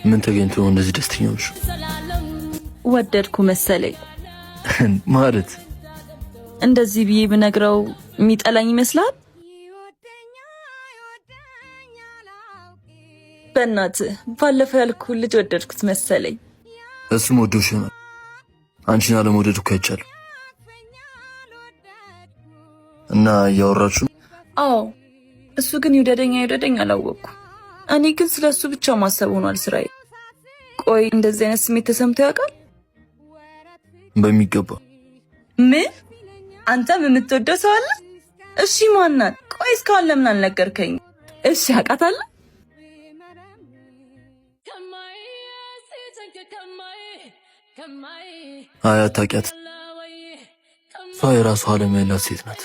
ምን ተገኝቶ እንደዚህ ደስተኛ ሆንሽ? ወደድኩ መሰለኝ። ማለት እንደዚህ ብዬ ብነግረው የሚጠላኝ ይመስላል? በእናትህ ባለፈው ያልኩህ ልጅ ወደድኩት መሰለኝ። እሱም ወዶሽ ይሆናል። አንቺን አለመውደድ እኮ አይቻልም። እና እያወራችሁ? አዎ፣ እሱ ግን ይውደደኛ አላወቅኩም። እኔ ግን ስለሱ ብቻ ማሰብ ሆኗል ስራዬ። ቆይ እንደዚህ አይነት ስሜት ተሰምቶ ያውቃል? በሚገባ። ምን? አንተም የምትወደው ሰው አለ? እሺ ማናት? ቆይ እስካሁን ለምን አልነገርከኝ? እሺ አውቃታለሁ። አይ አታውቂያት። እሷ የራሷ ዓለም ያላት ሴት ናት።